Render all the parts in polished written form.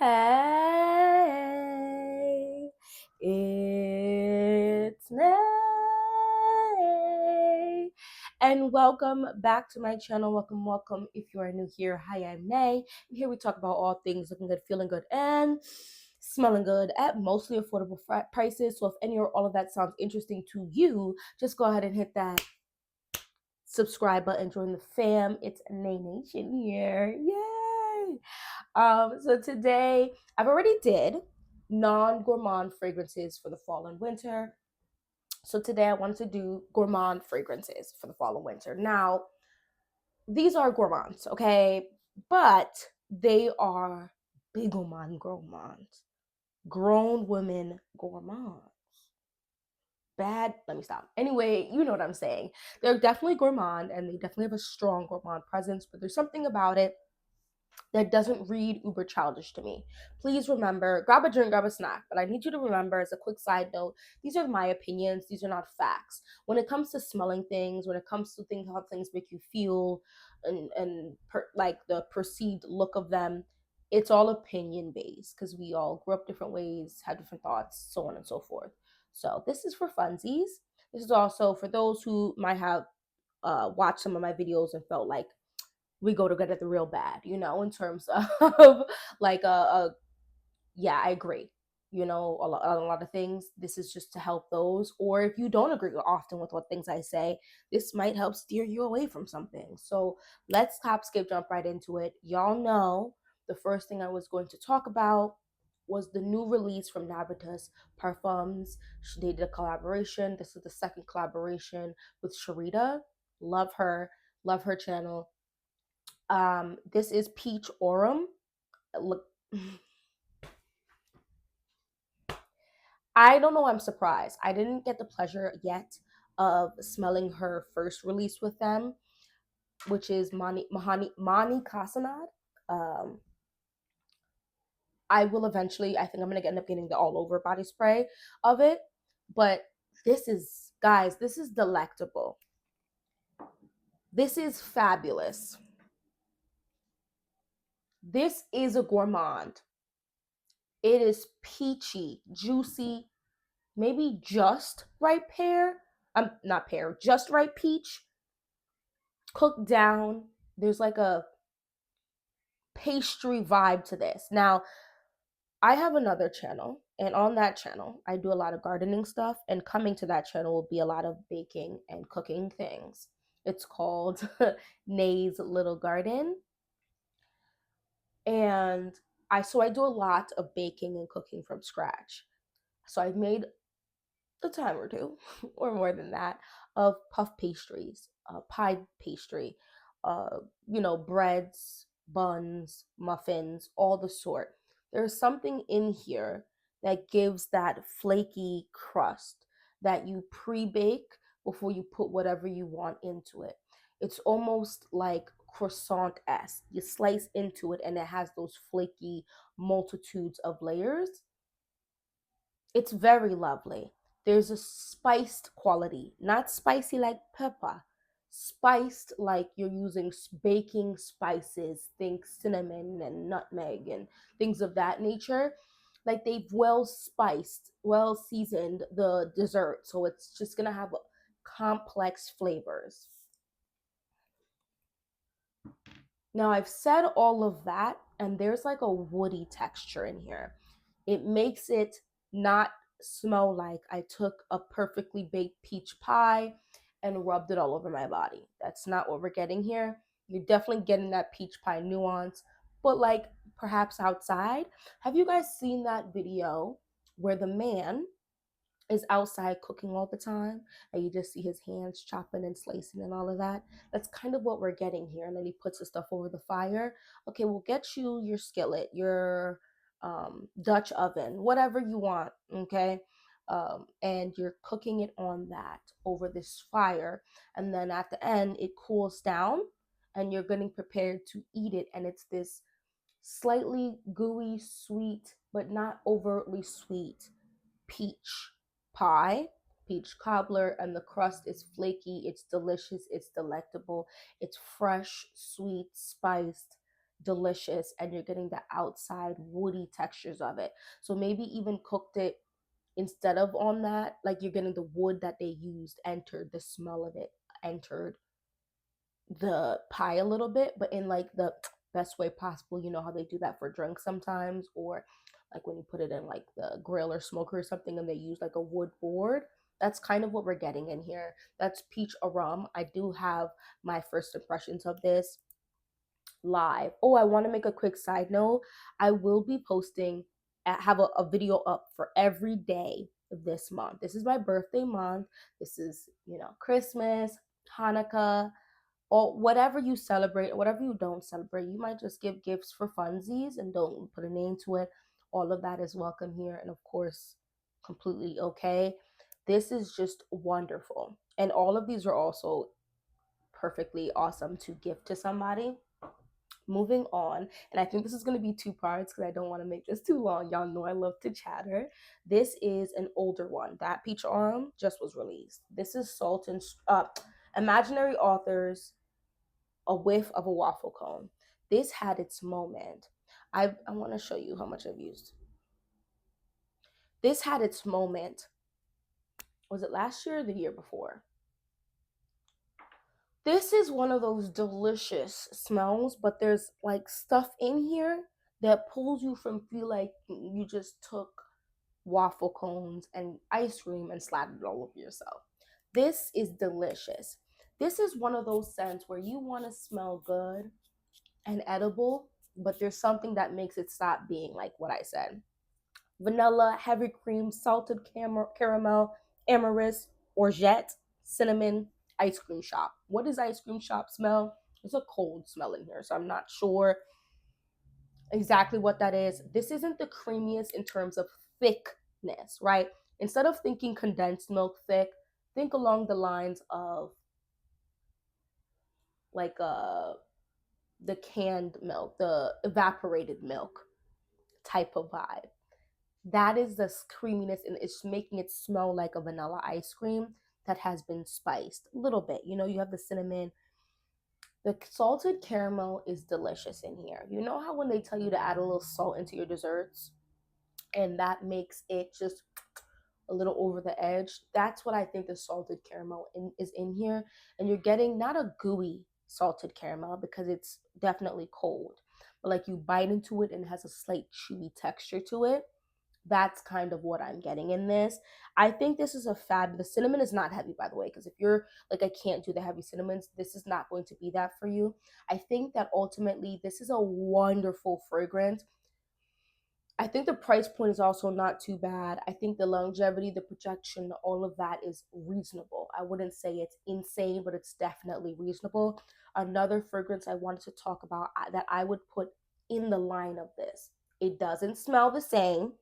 Hey, it's Nay, and welcome back to my channel. Welcome. If you are new here, hi, I'm Nay, and here we talk about all things looking good, feeling good, and smelling good at mostly affordable prices. So if any or all of that sounds interesting to you, just go ahead and hit that subscribe button, join the fam. It's Nay Nation here. Yay! So today I've already did non-gourmand fragrances for the fall and winter. So today I wanted to do gourmand fragrances for the fall and winter. Now, these are gourmands, okay? But they are big gourmands. Grown women gourmands. Bad, let me stop. Anyway, you know what I'm saying. They're definitely gourmand and they definitely have a strong gourmand presence, but there's something about it that doesn't read uber childish to me. Please remember, grab a drink, grab a snack, but I need you to remember, as a quick side note, these are my opinions, these are not facts. When it comes to smelling things, when it comes to things, how things make you feel, like the perceived look of them, it's all opinion based because we all grew up different ways, have different thoughts, so on and so forth. So this is for funsies. This is also for those who might have watched some of my videos and felt like we go together the real bad, in terms of like yeah, I agree. A lot of things. This is just to help those, or if you don't agree often with what things I say, this might help steer you away from something. So let's hop, skip, jump right into it. Y'all know the first thing I was going to talk about was the new release from Navitas Perfumes. They did a collaboration. This is the second collaboration with Sharita. Love her channel. This is Peach Aurum. Look, I don't know. I'm surprised. I didn't get the pleasure yet of smelling her first release with them, which is Mani Kasanad. Um, I will eventually. I think I'm gonna end up getting the all over body spray of it, but this is, guys, this is delectable. This is fabulous. This is a gourmand. It is peachy, juicy, maybe just right pear. Not pear, just right peach, cooked down. There's like a pastry vibe to this. Now, I have another channel, and on that channel, I do a lot of gardening stuff, and coming to that channel will be a lot of baking and cooking things. It's called Nay's Little Garden. And I do a lot of baking and cooking from scratch. So I've made a time or two, or more than that, of puff pastries, pie pastry, breads, buns, muffins, all the sort. There's something in here that gives that flaky crust that you pre-bake before you put whatever you want into it. It's almost like croissant-esque. You slice into it and it has those flaky multitudes of layers. It's very lovely. There's a spiced quality, not spicy like pepper, spiced like you're using baking spices, think cinnamon and nutmeg and things of that nature. Like they've well spiced, well seasoned the dessert, so it's just gonna have complex flavors. Now, I've said all of that, and there's like a woody texture in here. It makes it not smell like I took a perfectly baked peach pie and rubbed it all over my body. That's not what we're getting here. You're definitely getting that peach pie nuance, but like perhaps outside. Have you guys seen that video where the man is outside cooking all the time and you just see his hands chopping and slicing and all of that? That's kind of what we're getting here. And then he puts the stuff over the fire. Okay, we'll get you your skillet, your Dutch oven, whatever you want. Okay, and you're cooking it on that over this fire, and then at the end it cools down and you're getting prepared to eat it, and it's this slightly gooey sweet but not overtly sweet peach pie, peach cobbler, and the crust is flaky. It's delicious. It's delectable. It's fresh, sweet, spiced. delicious, and you're getting the outside woody textures of it. So maybe even cooked it instead of on that, like you're getting the wood that they used entered, the smell of it entered the pie a little bit, but in like the best way possible. You know how they do that for drinks sometimes, or like when you put it in like the grill or smoker or something and they use like a wood board. That's kind of what we're getting in here. That's peach arum. I do have my first impressions of this live. Oh, I want to make a quick side note. I will be posting, have a video up for every day of this month. This is my birthday month. This is, Christmas, Hanukkah, or whatever you celebrate, whatever you don't celebrate. You might just give gifts for funsies and don't put a name to it. All of that is welcome here, and of course, completely okay. This is just wonderful. And all of these are also perfectly awesome to gift to somebody. Moving on, and I think this is going to be two parts because I don't want to make this too long. Y'all know I love to chatter. This is an older one. That peach arm just was released. This is Salt and Imaginary Authors, A Whiff of a Waffle Cone. This had its moment. I want to show you how much I've used. This had its moment. Was it last year or the year before? This is one of those delicious smells, but there's like stuff in here that pulls you from feel like you just took waffle cones and ice cream and slathered it all over yourself. This is delicious. This is one of those scents where you want to smell good and edible, but there's something that makes it stop being like what I said. Vanilla, heavy cream, salted caramel, amaranth, orgeat, cinnamon, ice cream shop. What does ice cream shop smell? It's a cold smell in here, so I'm not sure exactly what that is. This isn't the creamiest in terms of thickness, right? Instead of thinking condensed milk thick, think along the lines of like the canned milk, the evaporated milk type of vibe. That is the creaminess, and it's making it smell like a vanilla ice cream that has been spiced a little bit. You have the cinnamon. The salted caramel is delicious in here. You know how when they tell you to add a little salt into your desserts and that makes it just a little over the edge? That's what I think the salted caramel is in here. And you're getting not a gooey salted caramel because it's definitely cold, but like you bite into it and it has a slight chewy texture to it. That's kind of what I'm getting in this. I think this is a fab. The cinnamon is not heavy, by the way, because if you're like, I can't do the heavy cinnamons, this is not going to be that for you. I think that ultimately this is a wonderful fragrance. I think the price point is also not too bad. I think the longevity, the projection, all of that is reasonable. I wouldn't say it's insane, but it's definitely reasonable. Another fragrance I wanted to talk about that I would put in the line of this. It doesn't smell the same,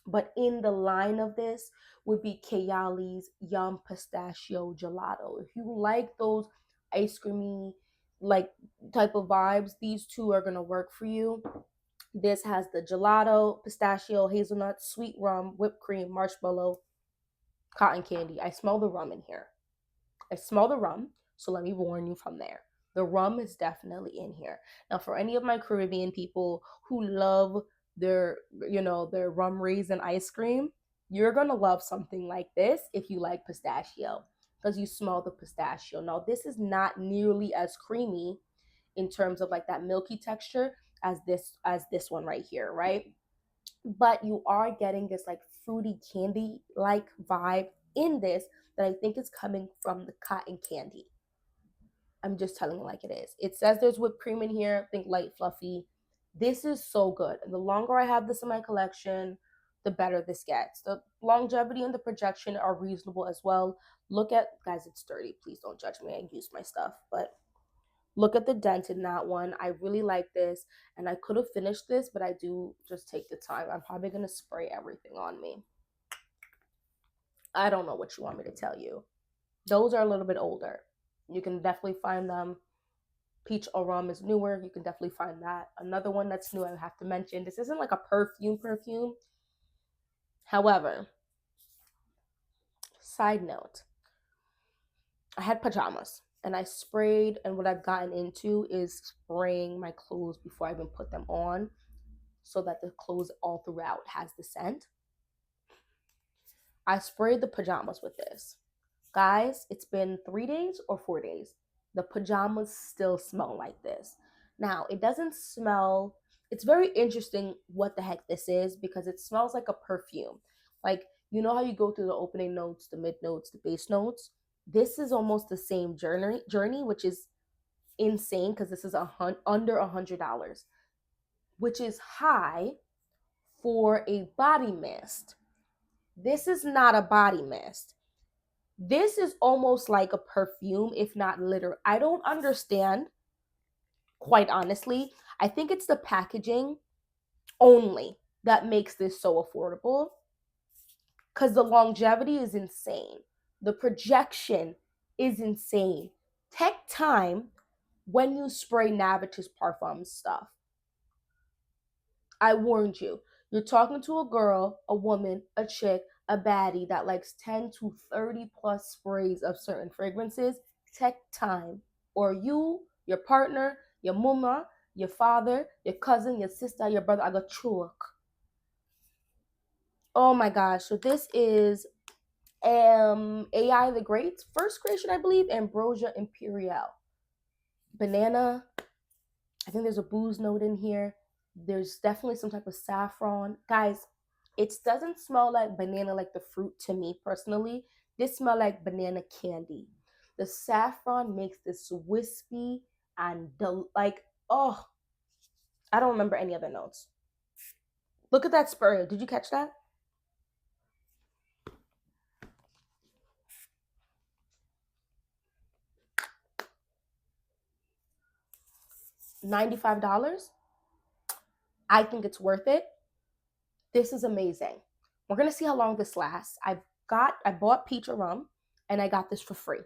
but in the line of this would be Kayali's Yum Pistachio Gelato. If you like those ice creamy like type of vibes, these two are gonna work for you. This has the gelato, pistachio, hazelnut, sweet rum, whipped cream, marshmallow, cotton candy. I smell the rum in here. I smell the rum, so let me warn you from there. The rum is definitely in here. Now, for any of my Caribbean people who love their rum raisin ice cream, you're gonna love something like this if you like pistachio, because you smell the pistachio. Now, this is not nearly as creamy in terms of like that milky texture as this one right here, right? But you are getting this like fruity candy like vibe in this that I think is coming from the cotton candy. I'm just telling you like it is. It says there's whipped cream in here. Think light, fluffy. This is so good. And the longer I have this in my collection, the better this gets. The longevity and the projection are reasonable as well. Look at, guys, it's dirty. Please don't judge me. I use my stuff. But look at the dent in that one. I really like this. And I could have finished this, but I do just take the time. I'm probably going to spray everything on me. I don't know what you want me to tell you. Those are a little bit older. You can definitely find them. Peach Arum is newer. You can definitely find that. Another one that's new I have to mention. This isn't like a perfume. However, side note, I had pajamas. And I sprayed, and what I've gotten into is spraying my clothes before I even put them on so that the clothes all throughout has the scent. I sprayed the pajamas with this. Guys, it's been 3 days or 4 days. The pajamas still smell like this. Now, it doesn't smell, it's very interesting what the heck this is because it smells like a perfume. Like, you know how you go through the opening notes, the mid notes, the base notes? This is almost the same journey, which is insane because this is under $100, which is high for a body mist. This is not a body mist. This is almost like a perfume, if not literal. I don't understand, quite honestly. I think it's the packaging only that makes this so affordable because the longevity is insane. The projection is insane. Take time when you spray Navitous Parfums stuff. I warned you. You're talking to a girl, a woman, a chick, a baddie that likes 10 to 30 plus sprays of certain fragrances. Take time. Or you, your partner, your mama, your father, your cousin, your sister, your brother, I got chuk. Oh my gosh. So this is AI the Great's first creation, I believe, Ambrosia Imperial. Banana. I think there's a booze note in here. There's definitely some type of saffron. Guys, it doesn't smell like banana like the fruit to me personally. This smells like banana candy. The saffron makes this wispy and like, oh, I don't remember any other notes. Look at that spray. Did you catch that? $95. I think it's worth it. This is amazing. We're gonna see how long this lasts. I bought peach or rum and I got this for free.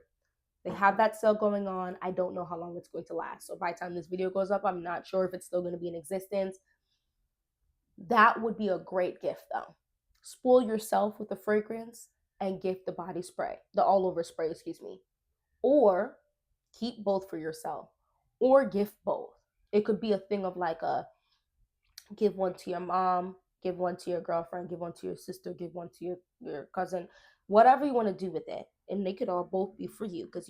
They have that sale going on. I don't know how long it's going to last. So by the time this video goes up, I'm not sure if it's still going to be in existence. That would be a great gift though. Spoil yourself with the fragrance and gift the body spray, the all over spray, excuse me. Or keep both for yourself or gift both. It could be a thing of like a give one to your mom, give one to your girlfriend, give one to your sister, give one to your cousin, whatever you want to do with it. And they could all both be for you because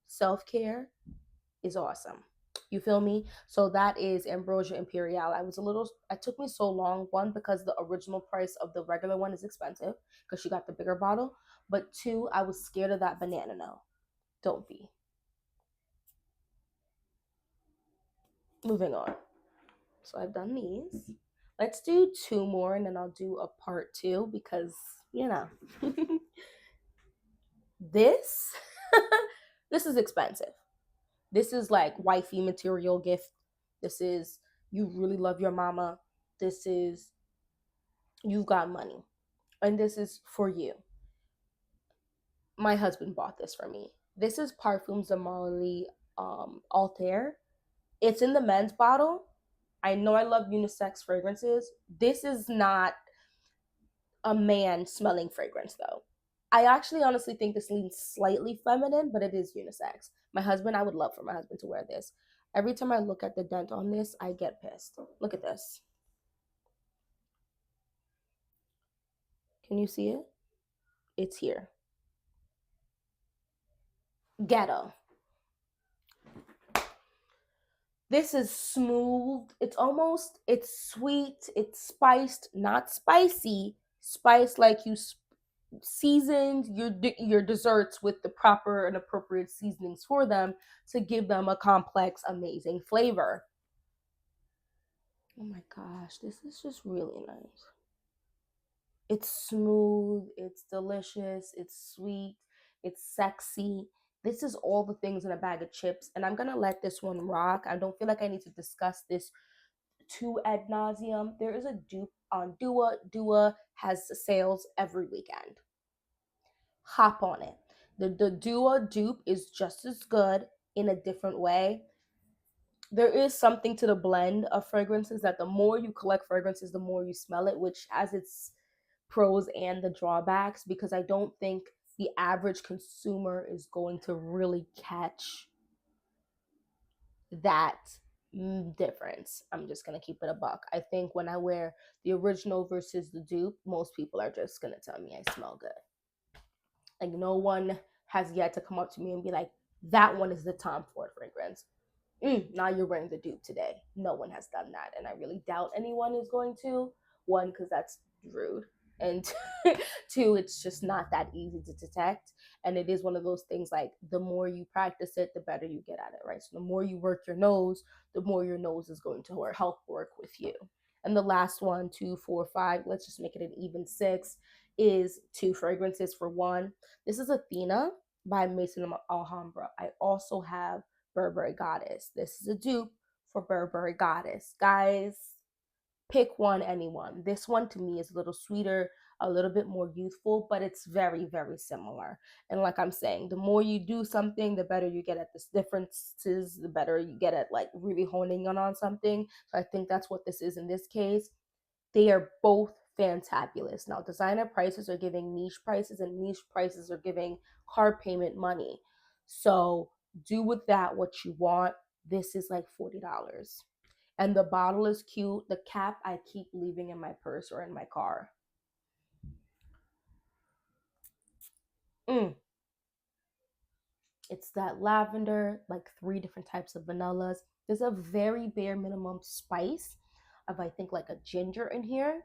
self-care is awesome. You feel me? So that is Ambrosia Imperial. It took me so long, one, because the original price of the regular one is expensive because she got the bigger bottle. But two, I was scared of that banana no. Don't be. Moving on. So I've done these. Let's do two more and then I'll do a part two because, you know, this, this is expensive. This is like wifey material gift. This is you really love your mama. This is you've got money. And this is for you. My husband bought this for me. This is Perfumes de Marly Altair. It's in the men's bottle. I know I love unisex fragrances. This is not a man smelling fragrance though. I actually honestly think this leans slightly feminine, but it is unisex. I would love for my husband to wear this. Every time I look at the dent on this, I get pissed. Look at this. Can you see it? It's here. Ghetto. This is smooth. It's sweet. It's spiced, not spicy. Spiced like you seasoned your desserts with the proper and appropriate seasonings for them to give them a complex, amazing flavor. Oh my gosh, this is just really nice. It's smooth, it's delicious, it's sweet, it's sexy. This is all the things in a bag of chips, and I'm gonna let this one rock. I don't feel like I need to discuss this too ad nauseum. There is a dupe on Dua. Dua has sales every weekend. Hop on it. The Dua dupe is just as good in a different way. There is something to the blend of fragrances that the more you collect fragrances, the more you smell it, which has its pros and the drawbacks because I don't think the average consumer is going to really catch that difference. I'm just gonna keep it a buck. I think when I wear the original versus the dupe, most people are just gonna tell me I smell good. Like no one has yet to come up to me and be like, that one is the Tom Ford fragrance. Now you're wearing the dupe today. No one has done that, and I really doubt anyone is going to. One, because that's rude, and two, it's just not that easy to detect. And it is one of those things like the more you practice it, the better you get at it, right? So the more you work your nose, the more your nose is going to help work with you. And the last one, 2, 4, 5, let's just make it an even 6, is 2 fragrances for one. This is Athena by Mason Alhambra. I also have Burberry Goddess. This is a dupe for Burberry Goddess. Guys, pick one, anyone. This one to me is a little sweeter, a little bit more youthful, but it's very, very similar. And like I'm saying, the more you do something, the better you get at this differences, the better you get at like really honing on something. So I think that's what this is in this case. They are both fantabulous. Now, designer prices are giving niche prices, and niche prices are giving card payment money. So do with that what you want. This is like $40. And the bottle is cute. The cap I keep leaving in my purse or in my car. Mm. It's that lavender, like 3 different types of vanillas. There's a very bare minimum spice of, I think, like a ginger in here.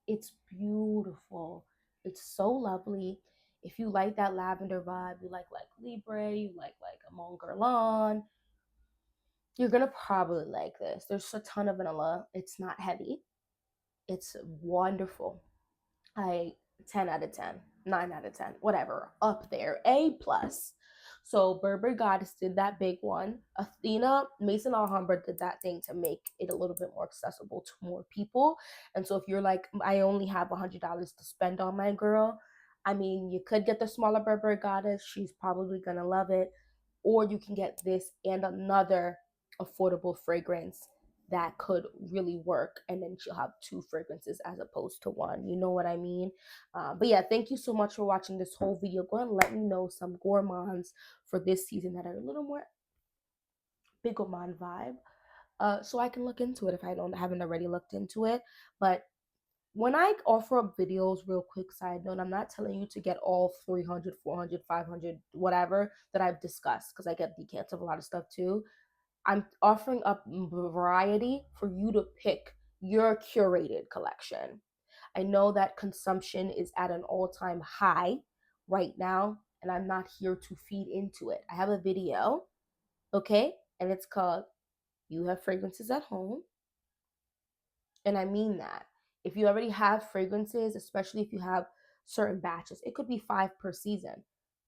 It's beautiful. It's so lovely. If you like that lavender vibe, you like Libre, you like Amon Guerlain, you're gonna probably like this. There's a ton of vanilla. It's not heavy. It's wonderful. I 10 out of 10, 9 out of 10, whatever, up there, A plus. So Burberry Goddess did that big one. Athena, Mason Alhambra did that thing to make it a little bit more accessible to more people. And so if you're like, I only have $100 to spend on my girl, I mean, you could get the smaller Burberry Goddess. She's probably gonna love it. Or you can get this and another affordable fragrance that could really work, and then she'll have 2 fragrances as opposed to one. You know what I mean? But yeah, thank you so much for watching this whole video. Go and let me know some gourmands for this season that are a little more big gourmand vibe, so I can look into it if I haven't already looked into it. But when I offer up videos, real quick side note, I'm not telling you to get all 300, 400, 500, whatever that I've discussed, because I get decants of a lot of stuff too. I'm offering up variety for you to pick your curated collection. I know that consumption is at an all-time high right now, and I'm not here to feed into it. I have a video, okay? And it's called You Have Fragrances at Home. And I mean that. If you already have fragrances, especially if you have certain batches, it could be 5 per season.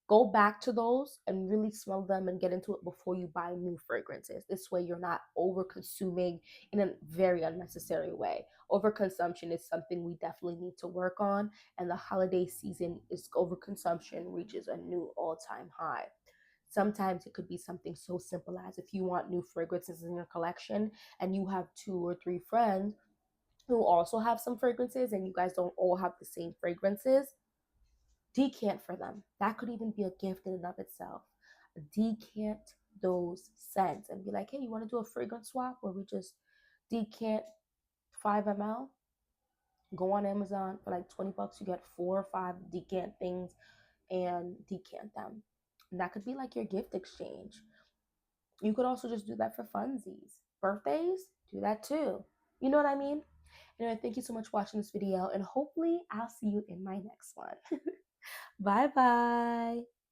Go back to those and really smell them and get into it before you buy new fragrances. This way, you're not over consuming in a very unnecessary way. Overconsumption is something we definitely need to work on, and the holiday season is overconsumption reaches a new all-time high. Sometimes it could be something so simple as if you want new fragrances in your collection and you have 2 or 3 friends who also have some fragrances and you guys don't all have the same fragrances, decant for them. That could even be a gift in and of itself. Decant those scents and be like, hey, you want to do a fragrance swap where we just decant 5 ml? Go on Amazon for like $20. You get 4 or 5 decant things and decant them. And that could be like your gift exchange. You could also just do that for funsies. Birthdays, do that too. You know what I mean? Anyway, thank you so much for watching this video, and hopefully I'll see you in my next one. Bye bye.